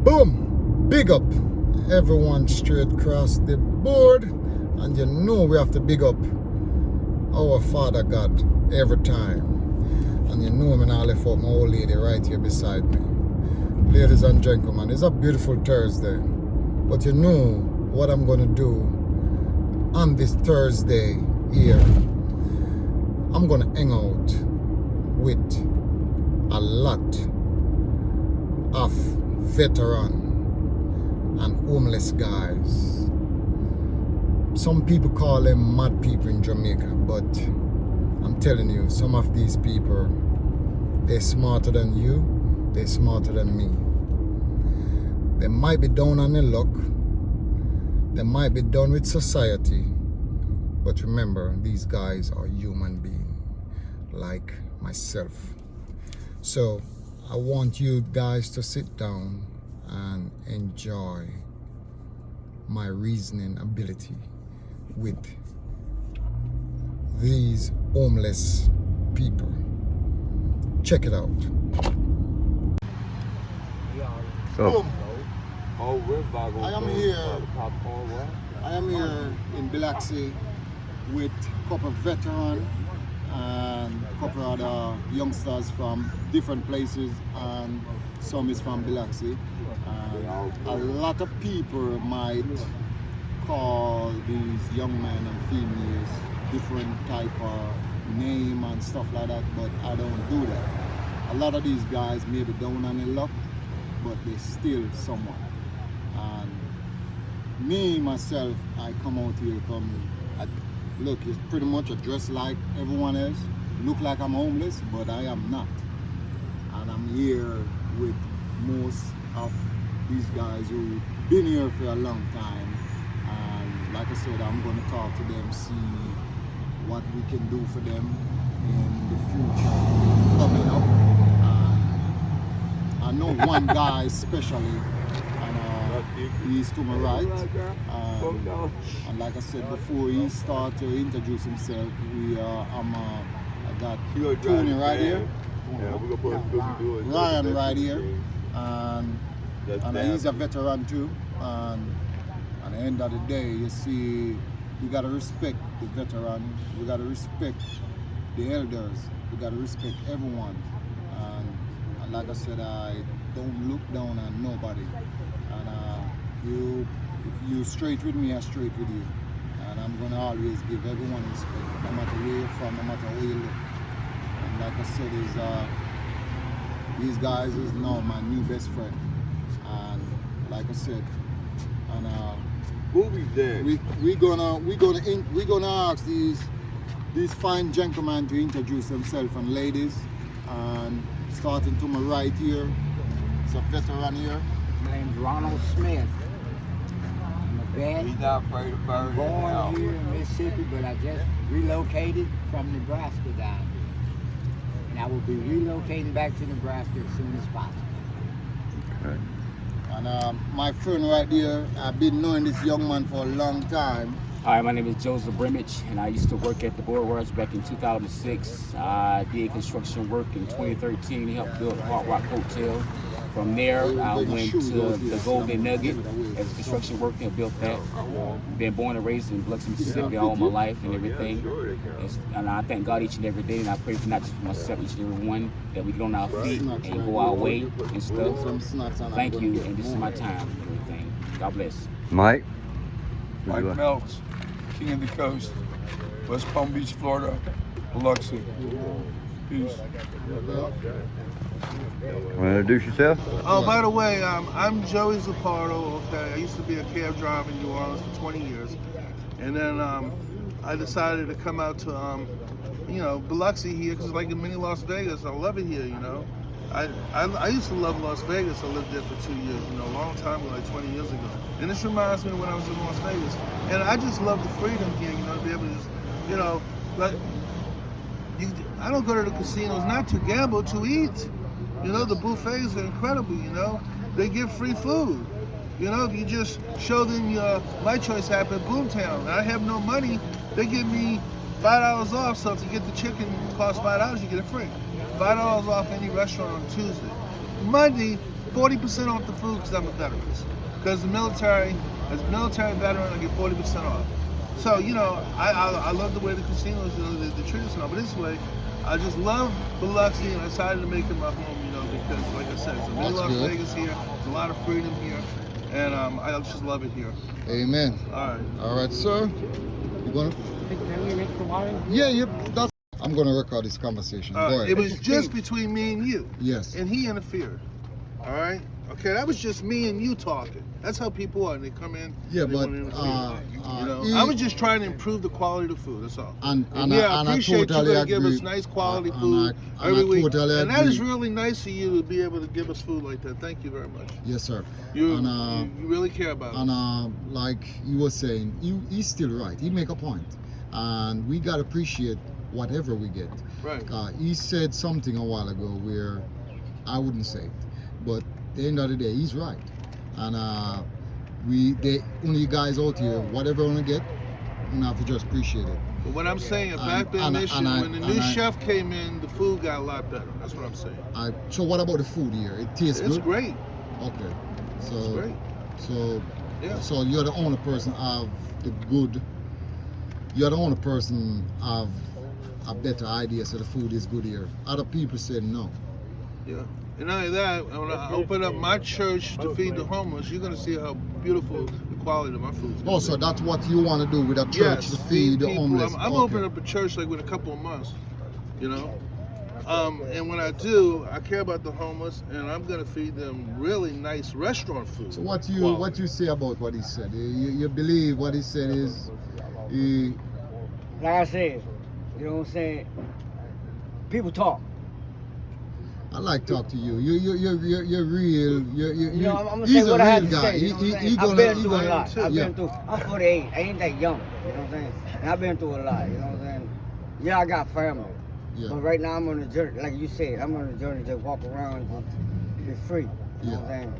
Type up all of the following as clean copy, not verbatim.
Boom! Big up everyone straight across the board. And you know we have to big up our Father God every time. And you know me now left out my old lady right here beside me. Ladies and gentlemen, it's a beautiful Thursday. But you know what I'm going to do on this Thursday here. I'm going to hang out with a lot of veteran and homeless guys. Some people call them mad people in Jamaica, but I'm telling you, some of these people, they're smarter than you, they're smarter than me. They might be down on their luck, they might be done with society, but remember, these guys are human beings like myself. So I want you guys to sit down and enjoy my reasoning ability with these homeless people. Check it out. So, I am here in Biloxi with a couple of veterans and a couple of other youngsters from different places, and some is from Biloxi. A lot of people might call these young men and females different type of name and stuff like that, but I don't do that. A lot of these guys may be down on their luck, but they still someone. And me myself, I come out here look, it's pretty much dressed like everyone else. Look like I'm homeless, but I am not. And I'm here with most of these guys who've been here for a long time. And like I said, I'm going to talk to them, see what we can do for them in the future coming up. I know one guy especially, and he's to my right. And like I said before, he started to introduce himself. I got Tony right here, Ryan right here, and he's a veteran too. And at the end of the day, you see, we gotta respect the veteran, we gotta respect the elders, we gotta respect everyone. And like I said, I don't look down on nobody. And if you straight with me, I'm straight with you. And I'm gonna always give everyone respect, no matter where you're from, no matter where you look. And like I said, these guys is now my new best friend. And like I said, and we're gonna ask these fine gentlemen to introduce themselves, and ladies. And starting to my right here, it's a veteran here. My name's Ronald Smith. I'm a vet. He's not afraid of burning. Born here in Mississippi, but I just relocated from Nebraska down here. And I will be relocating back to Nebraska as soon as possible. Okay. And my friend right there, I've been knowing this young man for a long time. Hi, my name is Joseph Brimage, and I used to work at the Boardwalks back in 2006. I did construction work in 2013, helped build Hard Rock Hotel. From there, I went to the Golden Nugget as a construction worker and built that. Been born and raised in Biloxi, Mississippi all my life and everything. And I thank God each and every day, and I pray for not just for myself, each and every one, that we get on our feet and go our way and stuff. Thank you, and this is my time and everything. God bless. Mike? Mike Meltz, King of the Coast, West Palm Beach, Florida, Biloxi. Peace. Want to introduce yourself? Oh, by the way, I'm Joey Zapardo. Okay, I used to be a cab driver in New Orleans for 20 years, and then I decided to come out to Biloxi here because it's like a mini Las Vegas. I love it here, you know. I used to love Las Vegas. I lived there for 2 years, a long time ago, like 20 years ago. And this reminds me of when I was in Las Vegas. And I just love the freedom here, to be able to just, like, I don't go to the casinos not to gamble, to eat. The buffets are incredible, They give free food. If you just show them your My Choice app at Boomtown. I have no money. They give me $5 off, so if you get the chicken, it costs $5, you get it free. $5 off any restaurant on Tuesday. Monday, 40% off the food because I'm a veteran. Because the military, as a military veteran, I get 40% off. So, you know, I love the way the casinos, you know, they treat us and all. But this way, I just love Biloxi, and I decided to make it my home, you know, because, like I said, it's a new That's Las good. Vegas here. There's a lot of freedom here, and I just love it here. Amen. All right. All right, sir. You gonna? Yeah. That's. I'm gonna record this conversation. Go ahead. It was just between me and you. Yes. And he interfered. All right. Okay, that was just me and you talking. That's how people are. They come in. Yeah, they but wanna interfere. You know, he- I was just trying to improve the quality of the food. That's all. and I I appreciate totally you gonna give agree. us nice quality And food I every week. totally And that is agree. really nice of you to be able to give us food like that. Thank you very much. Yes, sir. You And, you really care about And it. like you were saying, he's still right. He make a point, and we gotta appreciate whatever we get. Right. He said something a while ago where I wouldn't say it, but at the end of the day, he's right. And only guys out here, whatever we get, we have to just appreciate it. But what I'm saying, back And- then, and- this and year, I- when the and new I- chef came in, the food got a lot better. That's what I'm saying. So what about the food here? It tastes It's good. great. Okay. It's So great. so Yeah. so you're the only person have the good. You're the only person have a better idea. So the food is good here. Other people said no. Yeah. And not only that, when I open up my church to feed the homeless, you're gonna see how beautiful the quality of my food is. Oh, so that's what you want to do with a church Yes, to feed the people. homeless. I'm Okay. opening up a church like with a couple of months, you know. And when I do, I care about the homeless, and I'm gonna feed them really nice restaurant food. So what quality. you say about what he said? You believe what he said is he, Like I said, you know what I'm saying? People talk. I like talk to you. You're real. You know, I'm gonna he's say what a I have real to guy. say. You know what I'm saying? I've gonna- been he through a gonna- lot. I've yeah. been through. I'm 48. I ain't that young. You know what I'm saying? And I've been through a lot. You know what I'm saying? Yeah, I got family. Yeah. But right now I'm on a journey, like you said, I'm on a journey to walk around and be free. You know what I'm saying?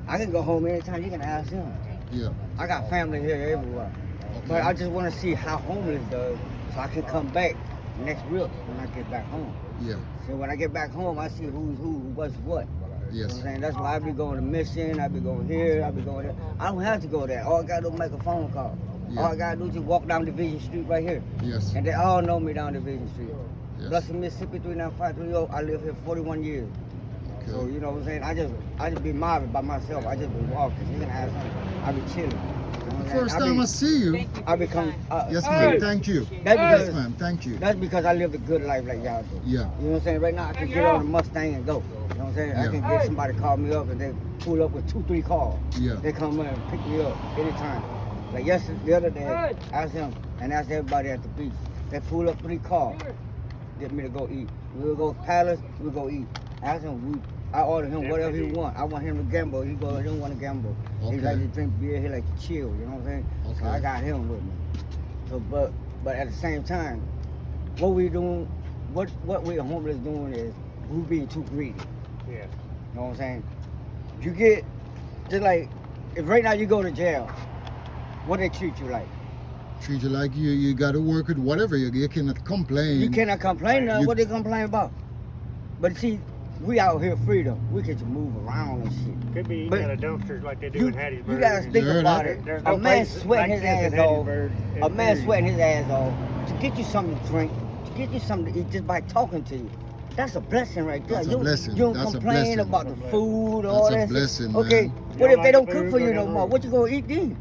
I can go home anytime. You can ask him. Yeah. I got family here everywhere. But I just want to see how homeless does, so I can come back next week when I get back home. Yeah. So when I get back home, I see who's who, what's what. You know what Yes. I'm saying? That's why I be going to Mission, I be going here, I be going there. I don't have to go there. All I gotta do is make a phone call. Yeah. All I gotta do is just walk down Division Street right here. Yes. And they all know me down Division Street. Yes. Biloxi, Mississippi 39530. I live here 41 years. Okay. So you know what I'm saying? I just be mobbing by myself. I just be walking. You can ask me. I be chilling. You know what I'm saying? First time I see you. I become. Yes, ma'am. Thank you. That's Yes, because, ma'am. Thank you. that's because I lived a good life like y'all do. Yeah. You know what I'm saying? Right now I can get on a Mustang and go. You know what I'm saying? I Yeah. can get somebody to call me up and they pull up with 2-3 cars. Yeah. They come in and pick me up anytime. Like yesterday, the other day, I asked him and asked everybody at the beach. They pull up 3 cars, get me to go eat. We'll go Palace, we'll go eat. Ask him, I order him whatever he want. I want him to gamble. He don't want to gamble. He Okay. like to drink beer. He like to chill. You know what I'm saying? So Okay. I got him with me. So, but at the same time, what we doing, what we homeless doing is we being too greedy. Yeah. You know what I'm saying? You get just like if right now you go to jail, what they treat you like? Treat you like you got to work with whatever. You cannot complain. You cannot complain now. You- What they complain about? But see, we out here freedom. We can just move around and shit. Could be But eating at a dumpster like they do You, in Hattiesburg. you gotta think You heard about that? it. There's A no man place sweating like his this in ass off. Hattiesburg. A man sweating his ass off to get you something to drink, to get you something to eat just by talking to you. That's a blessing right there. That's a you, blessing. You don't That's a complain blessing. about the food or That's all a that shit. blessing, Okay, man. what You if they don't don't like the cook food, for go you down no the more? road. What you gonna eat then?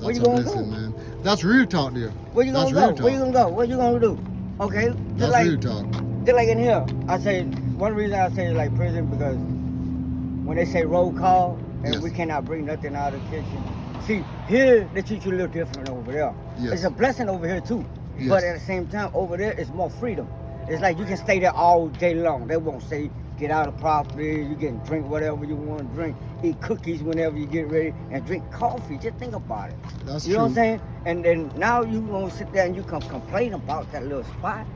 Where That's you a gonna blessing, go? man. That's real talk there. Where you That's gonna real go? Where you talk. gonna go? What you gonna do? Okay, just That's like real talk. just like in here, I say one reason I say like prison because when they say roll call and Yes. we cannot bring nothing out of the kitchen. See, here they teach you a little different than over there. Yes. It's a blessing over here too, Yes. but at the same time over there it's more freedom. It's like you can stay there all day long. They won't say get out of property. You can drink whatever you want to drink, eat cookies whenever you get ready, and drink coffee. Just think about it. That's You know what I'm true. saying? And then now you gonna sit there and you can complain about that little spot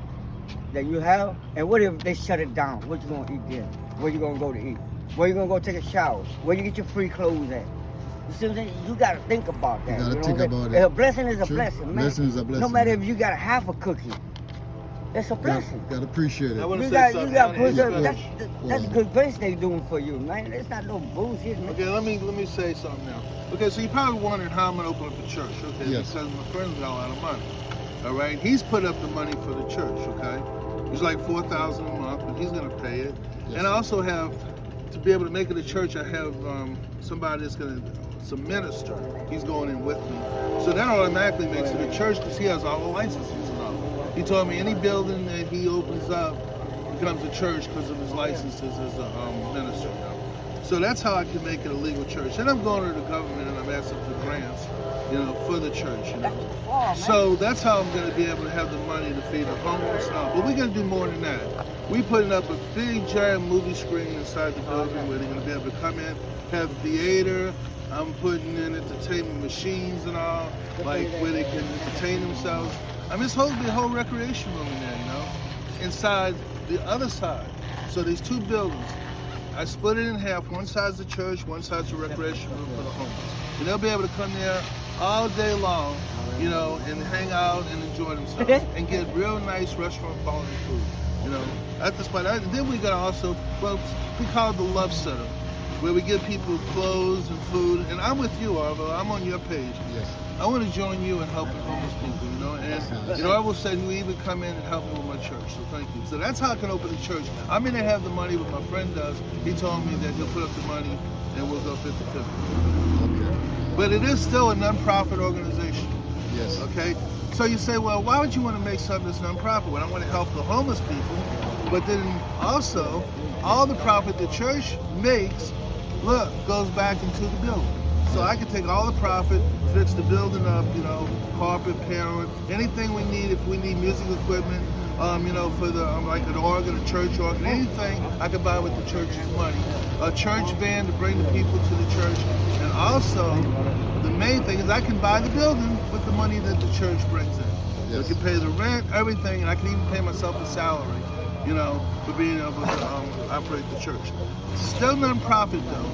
that you have. And what if they shut it down? What you gonna eat then? Where you gonna go to eat? Where you gonna go take a shower? Where you get your free clothes at? You see what I'm saying? You gotta think about that. You gotta know think what I'm about saying? it. A blessing is a True. blessing, man. Blessing is a No blessing. matter if you got half a cookie, It's a blessing. Got to appreciate it. I wanna You say got something. put Yeah, up. yeah. That's good grace they doing for you, man. It's not no bullshit, man. Okay, let me say something now. Okay, so you probably wondering how I'm gonna open up a church, okay? Yes. Because my friend's got a lot of money. All right, he's put up the money for the church, okay? It's like $4,000 a month, but he's gonna pay it. Yes. And I also have, to be able to make it a church, I have somebody that's gonna, some minister. He's going in with me, so that automatically makes it a church because he has all the licenses and all. He told me any building that he opens up becomes a church because of his licenses as a minister. So that's how I can make it a legal church. And I'm going to the government and I'm asking for grants, for the church. So that's how I'm going to be able to have the money to feed the homeless and all. But we're going to do more than that. We're putting up a big giant movie screen inside the building where they're going to be able to come in, have a theater. I'm putting in entertainment machines and all, like where they can entertain themselves. I mean, it's supposed to be a whole recreation room in there, inside the other side. So there's two buildings. I split it in half. One side's the church, one side's the recreation room for the homeless. And they'll be able to come there all day long, and hang out and enjoy themselves and get real nice restaurant quality food. At the spot. Then we got also, we call it the Love Center, where we give people clothes and food. And I'm with you, Arvo. I'm on your page. Yes. I want to join you in helping homeless people, And, I will say you even come in and help me with my church. So thank you. So that's how I can open a church. I may not have the money, but my friend does. He told me that he'll put up the money and we'll go 50-50. Okay. But it is still a non-profit organization. Yes. Okay? So you say, well, why would you want to make something that's non-profit? Well, I want to help the homeless people. But then also, all the profit the church makes, goes back into the building. So I can take all the profit, fix the building up, carpet, parent, anything we need. If we need music equipment, for the like an organ, a church organ, anything I can buy with the church's money. A church van to bring the people to the church, and also the main thing is I can buy the building with the money that the church brings in. Yes. I can pay the rent, everything, and I can even pay myself a salary, for being able to operate the church. Still non-profit though.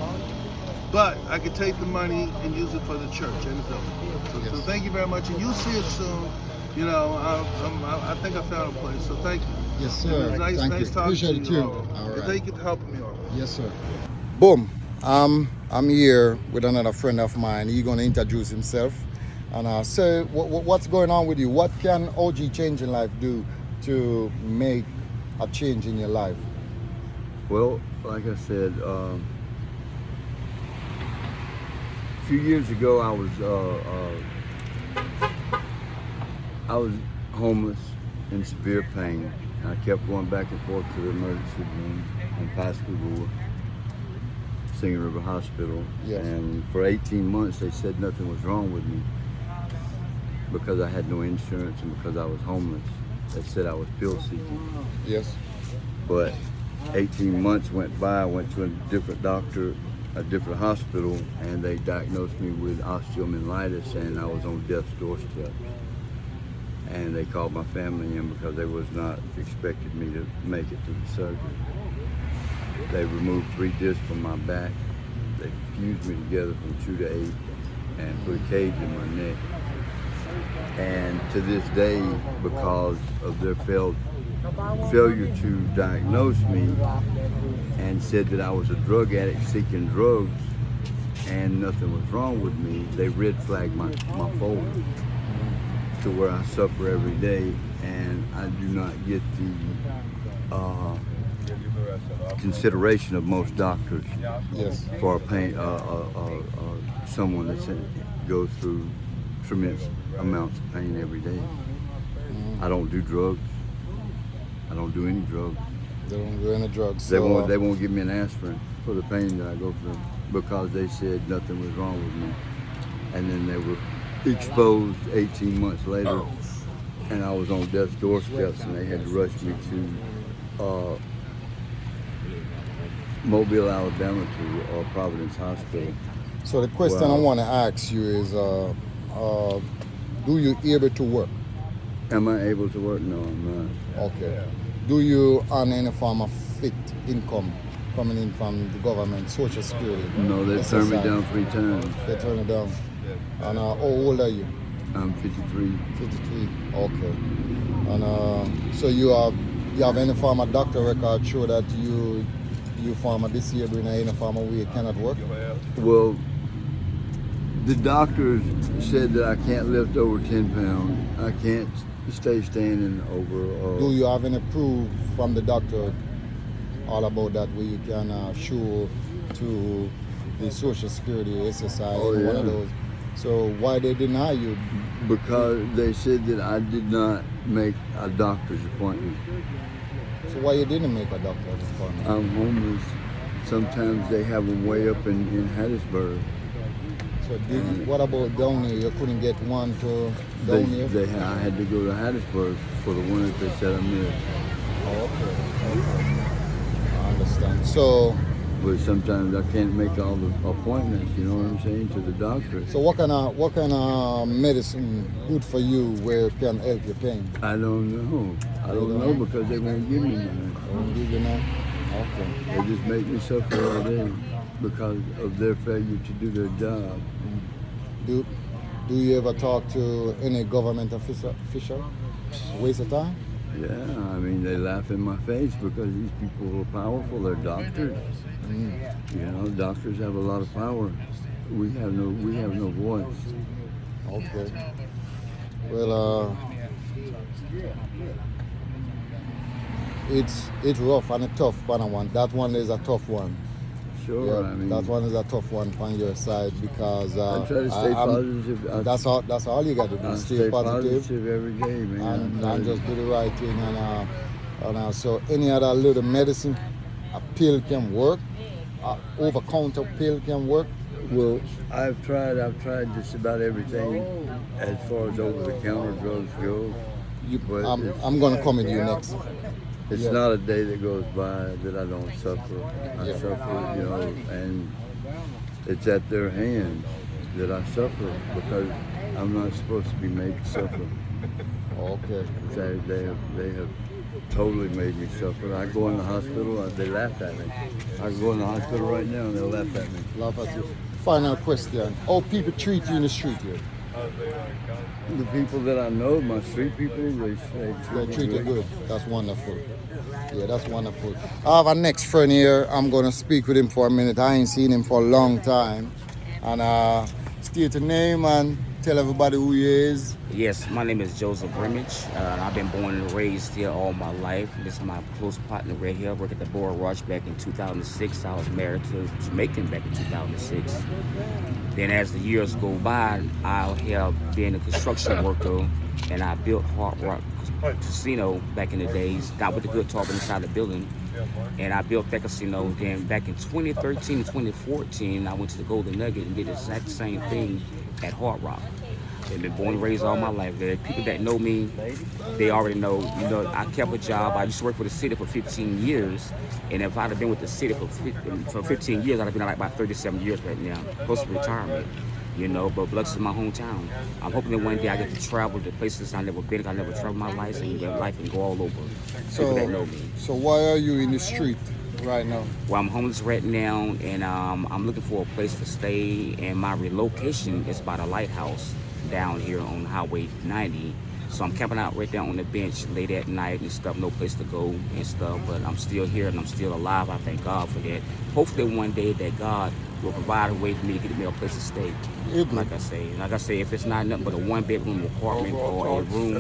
But I can take the money and use it for the church and the building. So thank you very much, and you'll see it soon. I think I found a place. So thank you. Yes, sir. It was nice Thank you. talking Appreciate to it you. too. Arvo. All right. Thank you for helping me, Arvo. Yes, sir. Boom. I'm here with another friend of mine. He's going to introduce himself. And sir, what's going on with you? What can OG Changing Life do to make a change in your life? Well, like I said, a few years ago, I was homeless in severe pain. I kept going back and forth to the emergency room in Pascagoula, Singing River Hospital. Yes. And for 18 months, they said nothing was wrong with me because I had no insurance and because I was homeless. They said I was pill seeking. Yes. But 18 months went by. I went to a different doctor, a different hospital, and they diagnosed me with osteomyelitis, and I was on death's doorstep. And they called my family in because they was not expecting me to make it to the surgery. They removed 3 discs from my back. They fused me together from 2 to 8 and put a cage in my neck. And to this day, because of their failure to diagnose me and said that I was a drug addict seeking drugs and nothing was wrong with me, they red flagged my folder to where I suffer every day, and I do not get the consideration of most doctors Yes. for a pain, someone that goes through tremendous amounts of pain every day. I don't do drugs. I don't do any drugs. They don't do any drugs. They won't give me an aspirin for the pain that I go through because they said nothing was wrong with me. And then they were exposed 18 months later, and I was on death's doorsteps, and they had to rush me to Mobile, Alabama to Providence Hospital. So the question I want to ask you is, do you able to work? Am I able to work? No, I'm not. Okay. Do you earn any form of fit income coming in from the government, Social Security? No, they turned me SSI? down 3 times. They turn it down. And how old are you? I'm 53. 53. Okay. And so you have any form of doctor record show that you form a disabled in any form of way cannot work? Well, the doctors said that I can't lift over 10 pounds. I can't stay standing over. Do you have any proof from the doctor all about that where you can show to the Social Security, SSI, Oh, any one of yeah. those? So why they deny you? Because they said that I did not make a doctor's appointment. So why you didn't make a doctor's appointment? I'm homeless. Sometimes they have them way up in Hattiesburg. So what about down here? You couldn't get one to down here? I had to go to Hattiesburg for the one that they said I missed. Oh, okay. I understand. So But sometimes I can't make all the appointments, you know what I'm saying, to the doctor. So what kind of medicine good for you where it can help your pain? I don't know. I don't know because they won't give me none. I won't give you none? Okay. They just make me suffer all day because of their failure to do their job. Do you ever talk to any government official? Waste of time? Yeah, I mean, they laugh in my face because these people are powerful. They're doctors. You know, doctors have a lot of power. We have no voice. Okay. Well, it's rough and a tough one. That one is a tough one. Sure, Yeah, I mean, that one is a tough one on your side because I try to stay positive. That's all you got to do. I Stay positive every day, man. and just do the right thing. And so any other little medicine, a pill can work. Over-counter pill can work. Well, I've tried just about everything as far as over-the-counter drugs go. But I'm gonna come with you next. It's Yeah. not a day that goes by that I don't suffer. I Yeah. suffer, you know, and it's at their hands that I suffer because I'm not supposed to be made to suffer. Okay. They have totally made me suffer. I go in the hospital, they laugh at me. I can go in the hospital right now and they'll laugh at me. Laugh at you. Final question. How people treat you in the street here? The people that I know, my street people, they Treat you good. That's wonderful. Yeah, that's wonderful. I have a next friend here. I'm gonna speak with him for a minute. I ain't seen him for a long time. And state your name and tell everybody who he is. Yes, my name is Joseph Brimage. I've been born and raised here all my life. This is my close partner right here. I worked at the Boardwalk back in 2006. I was married to a Jamaican back in 2006. Then as the years go by, I have been a construction worker and I built Hard Rock Casino back in the days. Not with the good talking inside the building. And I built that casino. Then back in 2013 and 2014, I went to the Golden Nugget and did the exact same thing at Hard Rock. I've been born and raised all my life there. People that know me, they already know. You know, I kept a job. I used to work for the city for 15 years. And if I'd have been with the city for 15 years, I'd have been like about 37 years right now, close to retirement. You know, but Biloxi is my hometown. I'm hoping that one day I get to travel to places I've never been. I never traveled my life and get life and go all over. People that know me. So why are you in the street right now? Well, I'm homeless right now, and I'm looking for a place to stay. And my relocation is by the lighthouse down here on Highway 90. So I'm camping out right there on the bench late at night and stuff, no place to go and stuff. But I'm still here and I'm still alive. I thank God for that. Hopefully one day that God will provide a way for me to get me a place to stay. Like I say, if it's not nothing but a one-bedroom apartment or a room,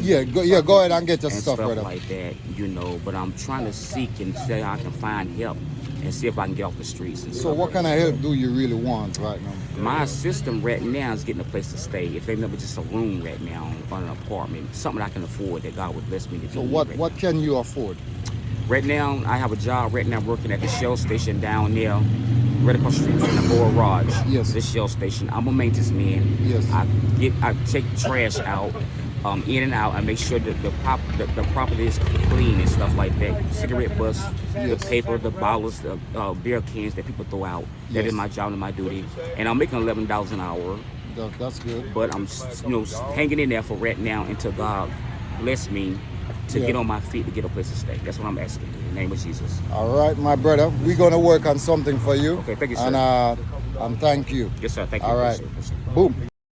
go ahead and get your and stuff stuff right up. like that, you know. But I'm trying to seek and say I can find help and see if I can get off the streets. And So stuff what like kind of help do you really want right now? that. My system right now is getting a place to stay. If they never just a room right now or an apartment, something I can afford that God would bless me to do. So right what can you afford? Right now, I have a job right now working at the Shell station down there, right across the street from the Boer Raj. Yes. The Shell station. I'm a maintenance man. Yes. I take trash out, in and out, and make sure that the property is clean and stuff like that. Cigarette butts, Yes. the paper, the bottles, the beer cans that people throw out. That Yes. is my job and my duty. And I'm making $11 an hour, That's good. but I'm hanging in there for right now until God bless me to get on my feet to get a place to stay. That's what I'm asking in the name of Jesus. All right, my brother. We're gonna work on something for you. Okay, thank you, sir. And thank you. Yes, sir. Thank you. All right. Yes, sir. Boom.